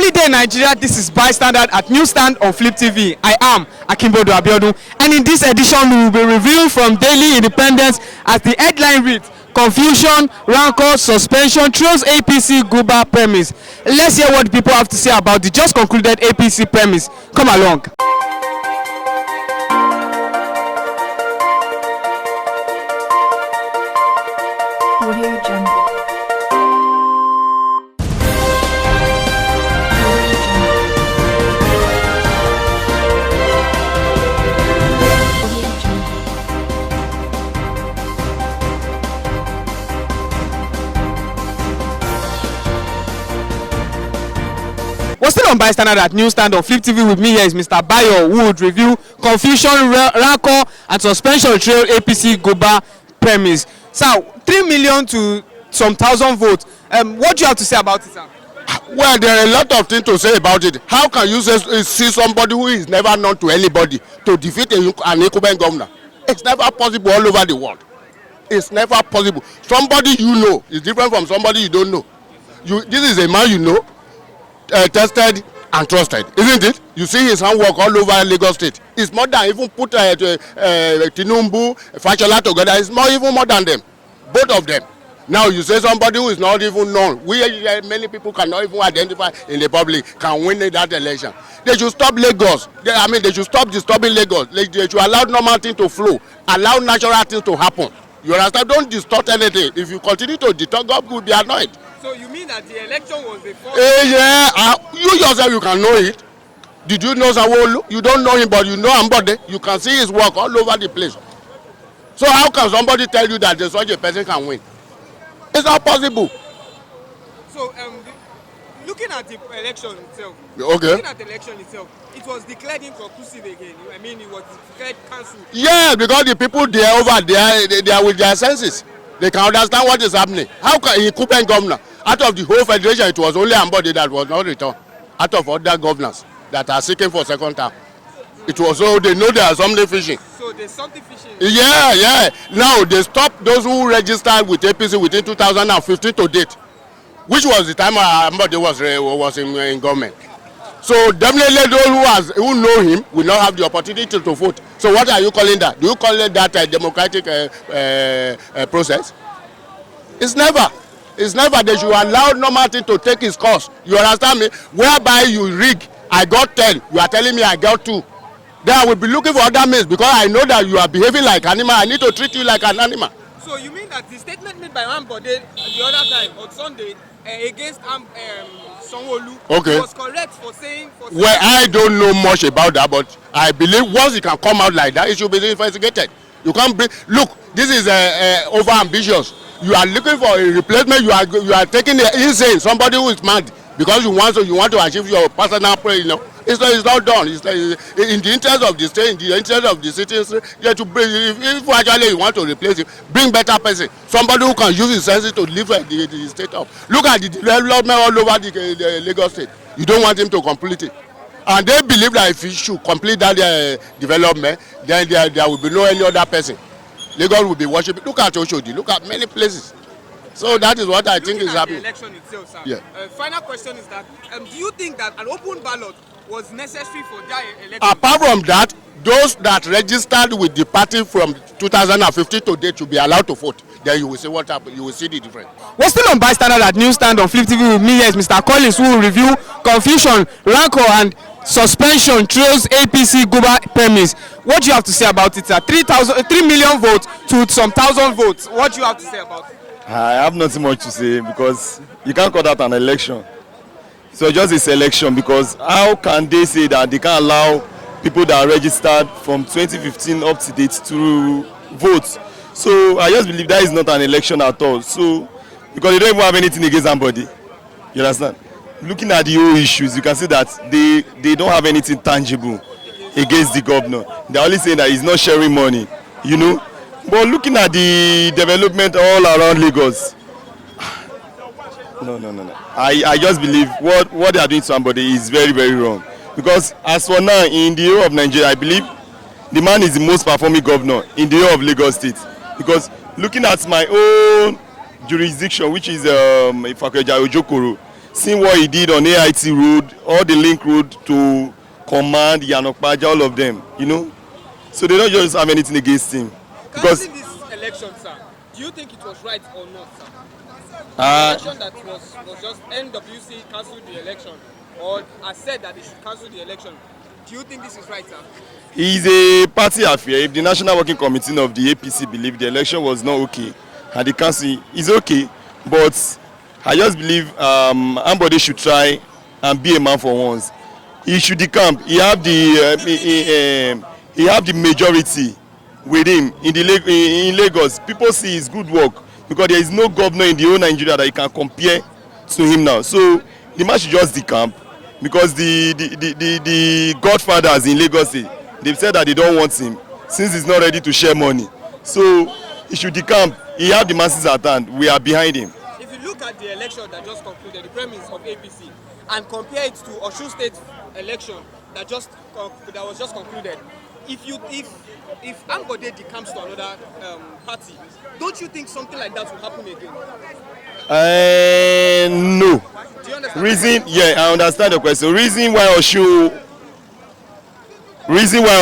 lovely day, Nigeria. This is Bystander at Newsstand on Flip TV. I am Akimbodo Abiodun, and in this edition, we will be reviewing from Daily Independence as the headline reads: Confusion, rancor, suspension throws APC Guba premise. Let's hear what people have to say about the just concluded APC premise. Come along. Audio Jungle. We're still on Bystander at Newsstand on Flip TV. With me here is Mr. Bayo, who would review confusion, rancor, and suspension trail APC Guba premise. So, 3 million to some thousand votes. What do you have to say about it, sir? Well, there are a lot of things to say about it. How can you see somebody who is never known to anybody to defeat an incumbent governor? It's never possible all over the world. It's never possible. Somebody you know is different from somebody you don't know. This is a man you know, tested and trusted, isn't it? You see his handwork all over Lagos State. It's more than even put Tinubu, Fashola together. It's even more than them, both of them. Now you say somebody who is not even known. Many people cannot even identify in the public can win that election. They should stop Lagos. They should stop disturbing Lagos. They should allow normal things to flow, allow natural things to happen. You understand? Don't distort anything. If you continue to distort, God will be annoyed. So you mean that the election was the first? Yeah, you yourself, you can know it. Did you know Sanwo-Olu? You don't know him, but you know Ambode. You can see his work all over the place. So how can somebody tell you that such a person can win? It's not possible. So looking at the election itself, it was declared inconclusive again. I mean, it was declared cancelled. Yeah, because the people there over there, they are with their senses. They can understand what is happening. How can a incumbent governor, out of the whole federation, it was only Ambode that was not returned, out of other governors that are seeking for second term. It was so they know there are something fishing. So there's something fishing. Yeah. Now they stopped those who registered with APC within 2015 to date, which was the time Ambode was in government. So definitely those who know him will not have the opportunity to vote. So what are you calling that? Do you call it that democratic process? It's never. They should allow normal thing to take its course. You understand me? Whereby you rig, I got 10. You are telling me I got 2. Then I will be looking for other means because I know that you are behaving like an animal. I need to treat you like an animal. So you mean that the statement made by Ambode the other time on Sunday against Sanwo-Olu was correct for saying? Well, I don't know much about that, but I believe once it can come out like that, it should be investigated. You can't be. Look, this is over ambitious. You are looking for a replacement. You are taking the insane, somebody who is mad because you want to achieve your personal prayer. It's not done. It's like, in the interest of the state, in the interest of the citizens, you have to bring, if actually you want to replace it, bring better person, somebody who can use his senses to lift the state up. Look at the development all over the Lagos State. You don't want him to complete it. And they believe that if he should complete that development, then there will be no any other person. Lagos will be worshiping. Look at Oshodi. Look at many places. So that is what I think is happening. The election itself, sir. Yeah. Final question is that do you think that an open ballot was necessary for that election? Apart from that, those that registered with the party from 2015 to date should be allowed to vote. Then you will see what happened. You will see the difference. We're still on Bystander at Newsstand on Flip TV. With me here is Mr. Collins, who will review confusion, rancor, and suspension trails APC Guba premise. What do you have to say about it, sir? 3 million votes to some thousand votes. What do you have to say about it? I have nothing much to say because you can't call that an election. So just this election, because how can they say that they can't allow people that are registered from 2015 up to date to vote? So I just believe that is not an election at all. So because they don't even have anything against somebody. You understand? Looking at the whole issues, you can see that they don't have anything tangible against the governor. They're only saying that he's not sharing money, But looking at the development all around Lagos, no. I just believe what they are doing to somebody is very, very wrong. Because as for now, in the whole of Nigeria, I believe the man is the most performing governor in the whole of Lagos State. Because looking at my own jurisdiction, which is Ifakeja Ojokoro, seeing what he did on AIT Road, all the link road to Command, Yanokpaja, all of them, you know. So they don't just have anything against him. Because this election, sir, do you think it was right or not, sir? The uh, election that was just NWC cancelled the election, or has said that they should cancel the election. Do you think this is right, sir? it's a party affair. If the National Working Committee of the APC believe the election was not okay and the council is okay, but I just believe Ambode should try and be a man for once. He should decamp. He have the majority with him in Lagos. People see his good work because there is no governor in the whole Nigeria that you can compare to him now. So the man should just decamp because the godfathers in Lagos they've said that they don't want him since he's not ready to share money. So he should decamp. He have the masses at hand. We are behind him. If you look at the election that just concluded, the premise of APC, and compare it to Osun State election that was just concluded, if Ambode decamps to another party, don't you think something like that will happen again? No. Do you understand? Reason, yeah, I understand the question. Reason why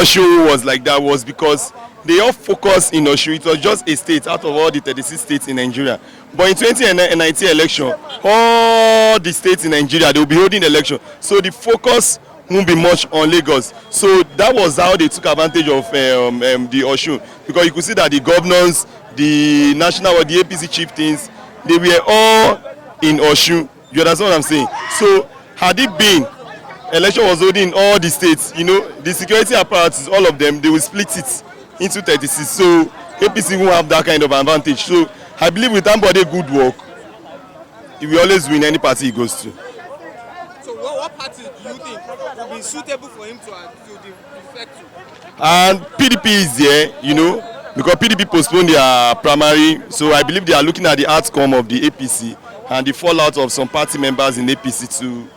Osun was like that was because they all focused in Osun. It was just a state out of all the 36 states in Nigeria. But in 2019 election, all the states in Nigeria, they will be holding the election. So the focus won't be much on Lagos. So that was how they took advantage of the Osun. Because you could see that the governors, the APC chieftains, they were all in Osun. You understand what I'm saying? So had it been election was holding in all the states, you know, the security apparatus, all of them, they will split it into 36. So APC won't have that kind of advantage. So I believe with Ambode good work, he will always win any party he goes to. So what party do you think will be suitable for him to defect to? And PDP is there, you know, because PDP postponed their primary. So I believe they are looking at the outcome of the APC and the fallout of some party members in APC to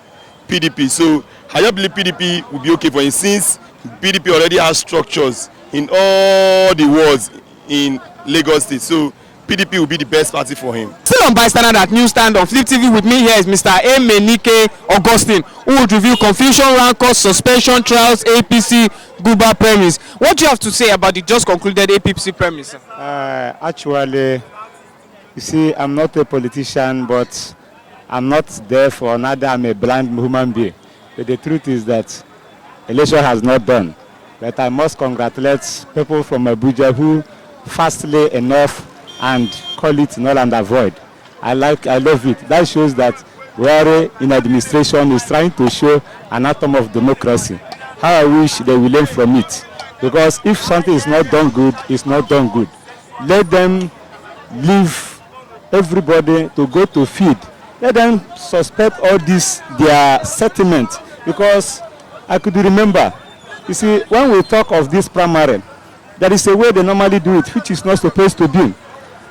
PDP. So I just believe PDP will be okay for him since PDP already has structures in all the wards in Lagos State. So PDP will be the best party for him. Still on Bystander at Newsstand on Flip TV, with me here is Mr. Emenike Augustine, who would review confusion, rancor, suspension, trials, APC, Guba premise. What do you have to say about the just concluded APC premise? Actually, you see, I'm not a politician, but I'm not there for another. I'm a blind human being. But the truth is that election has not done. But I must congratulate people from Abuja who fastly enough and call it null and avoid. I love it. That shows that Buhari in administration is trying to show an atom of democracy. How I wish they will learn from it. Because if something is not done good, it's not done good. Let them leave everybody to go to feed. Let them suspect all this, their settlement. Because I could remember, you see, when we talk of this primary, there is a way they normally do it, which is not supposed to be.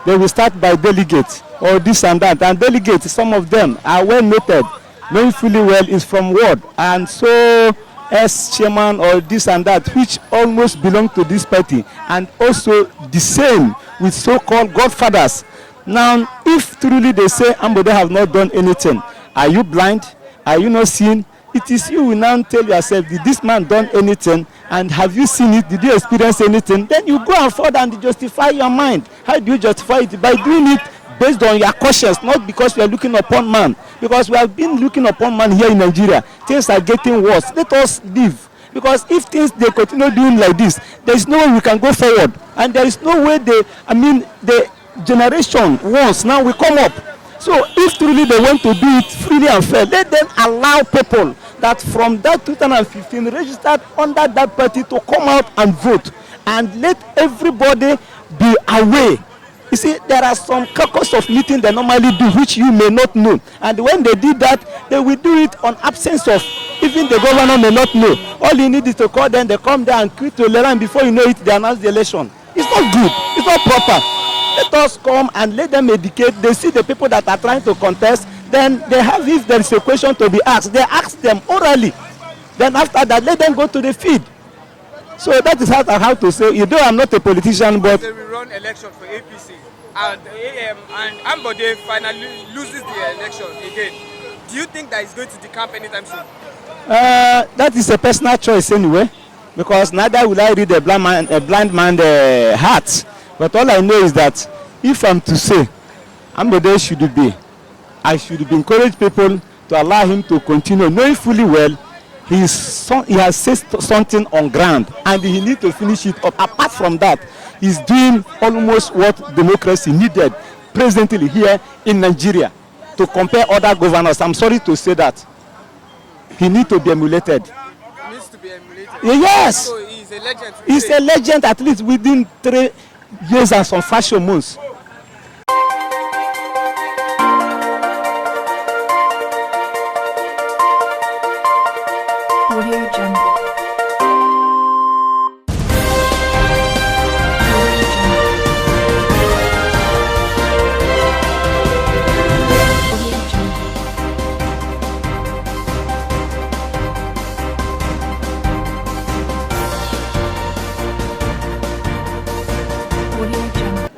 They will start by delegates or this and that. And delegates, some of them are well noted, knowing fully well is from ward. And so as chairman or this and that, which almost belong to this party. And also the same with so-called godfathers. Now, if truly they say Ambode have not done anything, are you blind? Are you not seeing? It is you will now tell yourself, did this man done anything? And have you seen it? Did you experience anything? Then you go and forward and justify your mind. How do you justify it? By doing it based on your conscience, not because we are looking upon man. Because we have been looking upon man here in Nigeria. Things are getting worse. Let us live. Because if things they continue doing like this, there is no way we can go forward. And there is no way the generation once now will come up. So if truly they want to do it freely and fair, let them allow people that from that 2015 registered under that party to come out and vote, and let everybody be aware. You see, there are some caucus of meeting they normally do which you may not know, and when they did that, they will do it on absence of even the governor may not know. All you need is to call them, they come there and quit to and before you know it, they announce the election. It's not good, it's not proper. Let us come and let them educate. They see the people that are trying to contest, then they have, if there is a question to be asked, they ask them orally. Then after that, let them go to the feed. So that is how I have to say. You know, I'm not a politician, but they will run election for APC, and Ambode finally loses the election again. Do you think that he's going to decamp anytime soon? That is a personal choice anyway, because neither will I read a blind man's heart. But all I know is that if I'm to say Ambode should be, I should encourage people to allow him to continue, knowing fully well he has said something on ground and he needs to finish it up. Apart from that, he's doing almost what democracy needed presently here in Nigeria to compare other governors. I'm sorry to say that. He needs to be emulated. He needs to be emulated. Yes. So he's a legend. He's a legend at least within 3 years and some fashion months. Audio Jungle.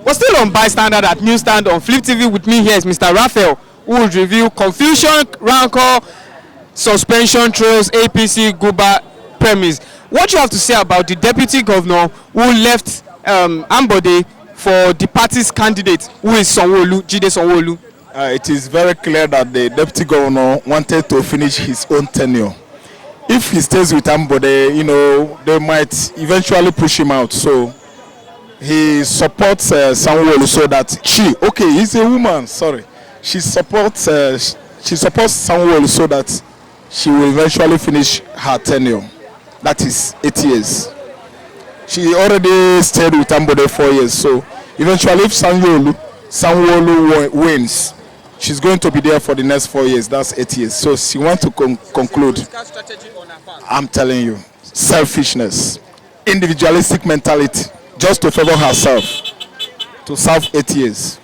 We're still on Bystander at Newsstand on Flip TV. With me here is Mr. Raphael, who will review confusion, rancor, suspension throws, APC Guba premise. What you have to say about the deputy governor who left Ambode for the party's candidate, who is Sanwo-Olu, Jide Sanwo-Olu? It is very clear that the deputy governor wanted to finish his own tenure. If he stays with Ambode, they might eventually push him out. So he supports Sanwo-Olu so that he's a woman, she supports Sanwo-Olu so that she will eventually finish her tenure. That is 8 years. She already stayed with Ambode 4 years, so eventually if Sanwo-Olu wins, she's going to be there for the next 4 years. That's 8 years. So she wants to conclude. I'm telling you, selfishness, individualistic mentality, just to favor herself, to serve 8 years.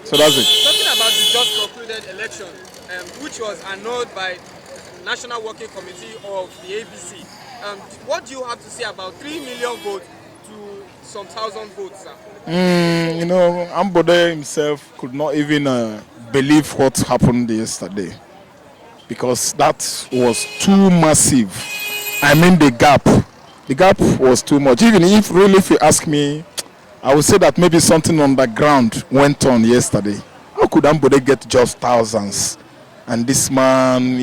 So that's it. Talking about the just concluded election, which was annulled by the National Working Committee of the ABC, what do you have to say about 3 million votes to some thousand votes, sir? Ambode himself could not even believe what happened yesterday, because that was too massive. I mean, the gap was too much. Even if you ask me, I would say that maybe something on the ground went on yesterday. How could Ambode get just thousands, and this man,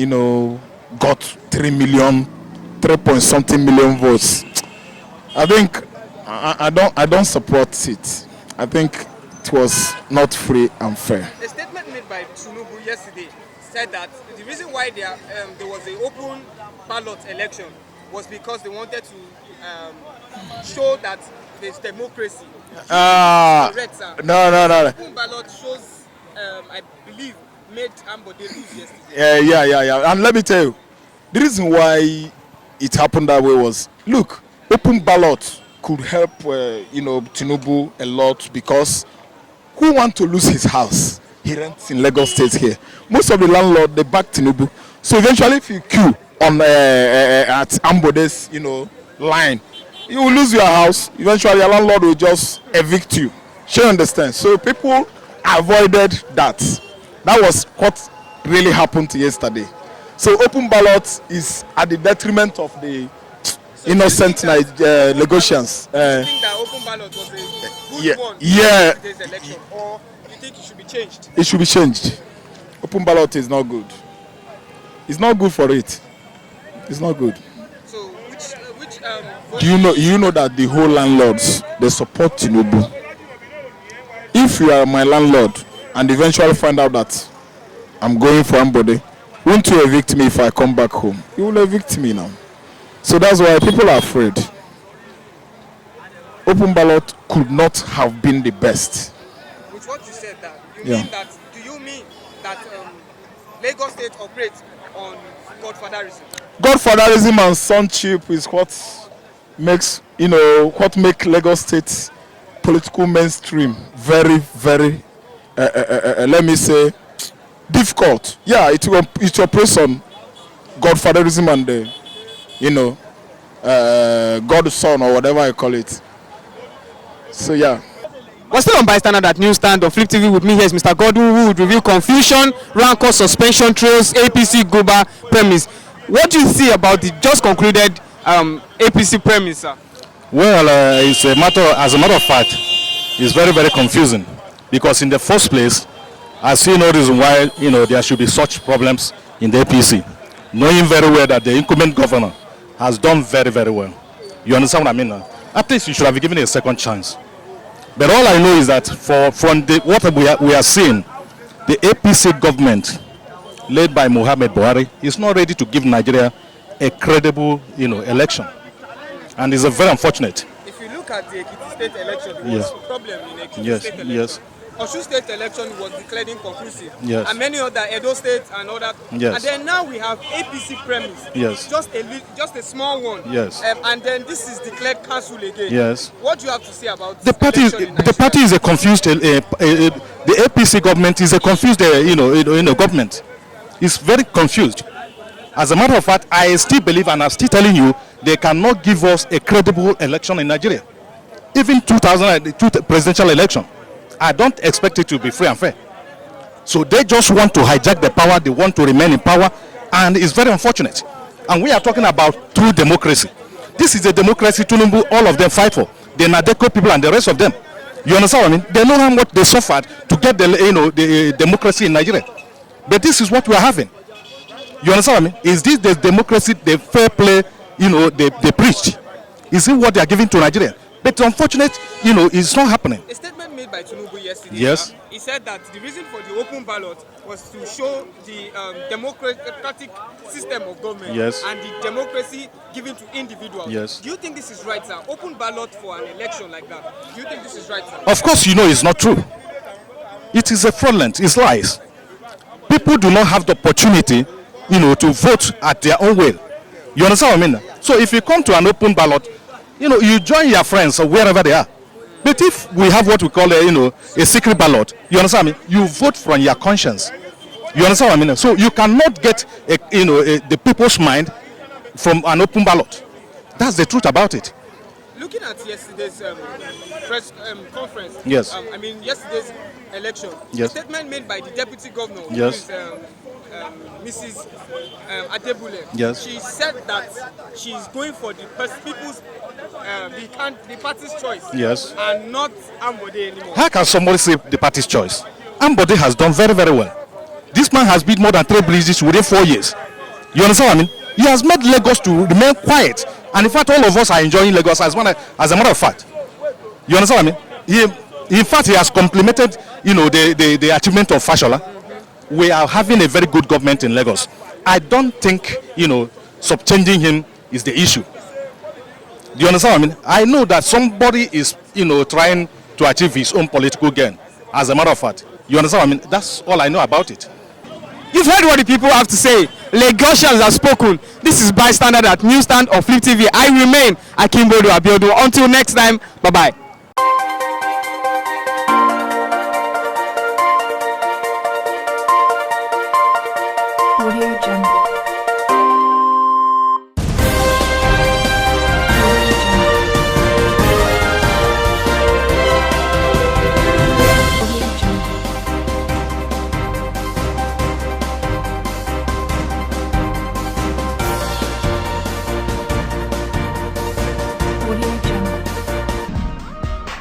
got 3.something million votes? I think I don't support it. I think it was not free and fair. A statement made by Tinubu yesterday said that the reason why there was an open ballot election was because they wanted to show that there's democracy. Correct, sir. No. Open ballot shows, I believe, made Ambode lose yesterday. Yeah. And let me tell you, the reason why it happened that way was, look, open ballot could help, Tinubu a lot, because who want to lose his house? He rents in Lagos State here. Most of the landlord, they back Tinubu. So eventually, if you queue on at Ambode's, line, you will lose your house. Eventually, your landlord will just evict you. You understand? So people avoided that. That was what really happened yesterday. So open ballot is at the detriment of the innocent Lagosians. You think that open ballot was a good one for today's election, or you think it should be changed? It should be changed. Open ballot is not good. It's not good for it. It's not good. So which Do you know that the whole landlords, they support Tinubu? If you are my landlord and eventually find out that I'm going for Ambode, won't you evict me if I come back home? You will evict me now. So that's why people are afraid. Open ballot could not have been the best. With what you said, that do you mean that Lagos State operates on godfatherism? Godfatherism and sonship is what makes Lagos State political mainstream very, very, let me say, difficult. Yeah, it operates on godfatherism and God's son, or whatever I call it. So yeah. We're still on Bystander at Newsstand of Flip TV. With me here is Mr. Godwin, who would review confusion, rancor, suspension trails, APC Goba premise. What do you see about the just concluded APC premise, sir? Well, it's as a matter of fact, it's very, very confusing, because in the first place, I see no reason why there should be such problems in the APC, knowing very well that the incumbent governor has done very, very well. You understand what I mean? At least you should have given it a second chance. But all I know is that from what we are seeing, the APC government, led by Muhammad Buhari, is not ready to give Nigeria a credible, election, and it's very unfortunate. If you look at the Ekiti State election, there was a problem in Ekiti State election. Yes. Osun State election was declared inconclusive. Yes. And many other, Edo State and other. Yes. And then now we have APC premise. Yes. Just a small one. Yes. And then this is declared cancelled again. Yes. What do you have to say about The party is a confused. The APC government is a confused, government. It's very confused. As a matter of fact, I still believe, and I'm still telling you, they cannot give us a credible election in Nigeria. Even 2002 presidential election, I don't expect it to be free and fair. So they just want to hijack the power. They want to remain in power, and it's very unfortunate. And we are talking about true democracy. This is a democracy Tinubu, all of them fight for. The Nadeko people and the rest of them. You understand what I mean? They know how much they suffered to get the democracy in Nigeria. But this is what we are having. You understand what I mean? Is this the democracy, the fair play, they preached? Is it what they are giving to Nigeria? But unfortunately, it's not happening. A statement made by Tinubu yesterday. Yes. He said that the reason for the open ballot was to show the democratic system of government. Yes. And the democracy given to individuals. Yes. Do you think this is right, sir? Open ballot for an election like that. Do you think this is right, sir? Of course, it's not true. It is a fraudulent. It's lies. People do not have the opportunity, to vote at their own will. You understand what I mean? So if you come to an open ballot, you join your friends or wherever they are. But if we have what we call a secret ballot, you understand me? You vote from your conscience. You understand what I mean? So you cannot get the people's mind from an open ballot. That's the truth about it. Looking at yesterday's press conference, Yes. Yesterday's election, Yes. a statement made by the deputy governor, Yes. who is Mrs. Adebule. Yes. She said that she's going for the people's, the party's choice, Yes. and not Ambode anymore. How can somebody say the party's choice? Ambode has done very, very well. This man has built more than 3 bridges within 4 years. You understand what I mean? He has made Lagos to remain quiet. And in fact, all of us are enjoying Lagos as a matter of fact. You understand what I mean? In fact, he has complimented, the achievement of Fashola. We are having a very good government in Lagos. I don't think, subchanging him is the issue. Do you understand what I mean? I know that somebody is, trying to achieve his own political gain. As a matter of fact, you understand what I mean? That's all I know about it. You've heard what the people have to say. Lagosians have spoken. This is Bystander at Newsstand of Flip TV. I remain Akimbodo Abiodun. Until next time, bye-bye.